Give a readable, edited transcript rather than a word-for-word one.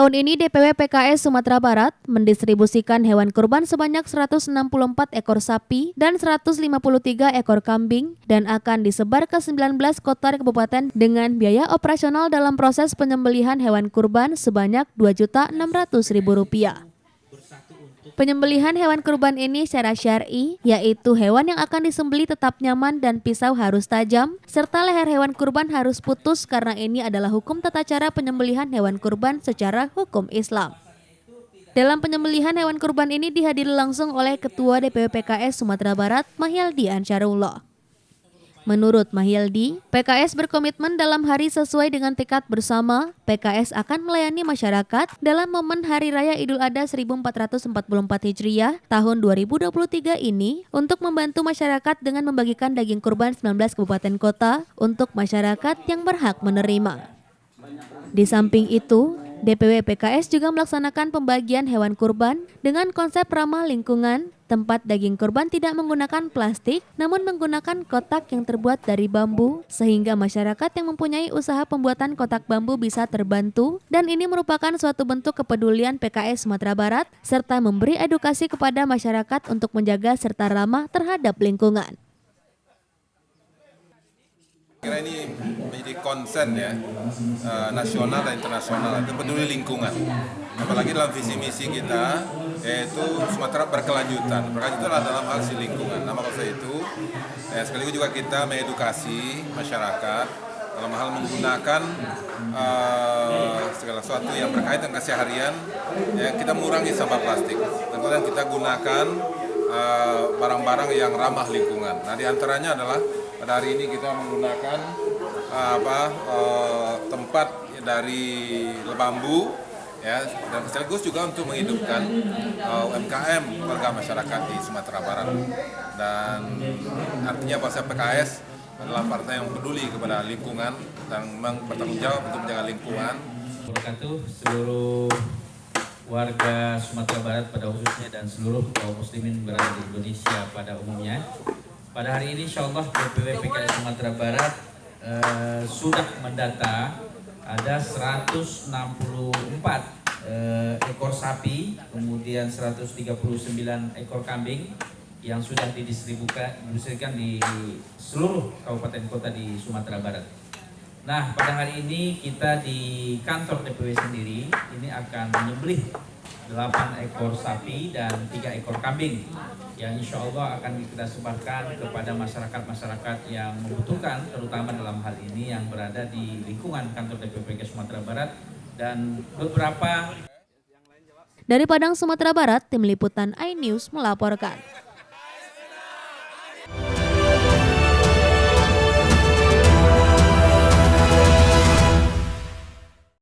Tahun ini DPW PKS Sumatera Barat mendistribusikan hewan kurban sebanyak 164 ekor sapi dan 153 ekor kambing dan akan disebar ke 19 kota dan kabupaten dengan biaya operasional dalam proses penyembelihan hewan kurban sebanyak Rp2.600.000. Penyembelihan hewan kurban ini secara syar'i, yaitu hewan yang akan disembelih tetap nyaman dan pisau harus tajam, serta leher hewan kurban harus putus karena ini adalah hukum tata cara penyembelihan hewan kurban secara hukum Islam. Dalam penyembelihan hewan kurban ini dihadiri langsung oleh Ketua DPW PKS Sumatera Barat, Mahyaldi Ansarullah. Menurut Mahyaldi, PKS berkomitmen dalam hari sesuai dengan tekad bersama, PKS akan melayani masyarakat dalam momen Hari Raya Idul Adha 1444 Hijriah tahun 2023 ini untuk membantu masyarakat dengan membagikan daging kurban 19 kabupaten kota untuk masyarakat yang berhak menerima. Di samping itu, DPW PKS juga melaksanakan pembagian hewan kurban dengan konsep ramah lingkungan. Tempat daging kurban tidak menggunakan plastik, namun menggunakan kotak yang terbuat dari bambu, sehingga masyarakat yang mempunyai usaha pembuatan kotak bambu bisa terbantu, dan ini merupakan suatu bentuk kepedulian PKS Sumatera Barat, serta memberi edukasi kepada masyarakat untuk menjaga serta ramah terhadap lingkungan. Kira ini menjadi concern ya, nasional dan internasional, itu peduli lingkungan. Apalagi dalam visi misi kita, yaitu Sumatera berkelanjutan. Berkelanjutan dalam hal si lingkungan. Nah, maka itu, sekaligus juga kita mengedukasi masyarakat dalam hal menggunakan segala sesuatu yang berkaitan dengan keseharian. Ya, kita mengurangi sampah plastik. Dan kemudian kita gunakan barang-barang yang ramah lingkungan. Nah, diantaranya adalah pada hari ini kita menggunakan tempat dari bambu, ya, dan sekaligus juga untuk menghidupkan UMKM warga masyarakat di Sumatera Barat. Dan artinya bahasa PKS adalah partai yang peduli kepada lingkungan dan memang bertanggung jawab untuk menjaga lingkungan. Seluruh warga Sumatera Barat pada khususnya dan seluruh kaum muslimin berada di Indonesia pada umumnya. Pada hari ini insyaallah DPW PKS Sumatera Barat sudah mendata ada 164 ekor sapi, kemudian 139 ekor kambing yang sudah didistribusikan di seluruh kabupaten kota di Sumatera Barat. Nah, pada hari ini kita di kantor DPW sendiri ini akan menyembelih 8 ekor sapi dan 3 ekor kambing yang insya Allah akan kita sebarkan kepada masyarakat-masyarakat yang membutuhkan, terutama dalam hal ini yang berada di lingkungan kantor DPW Sumatera Barat dan beberapa. Dari Padang, Sumatera Barat, Tim Liputan iNews melaporkan.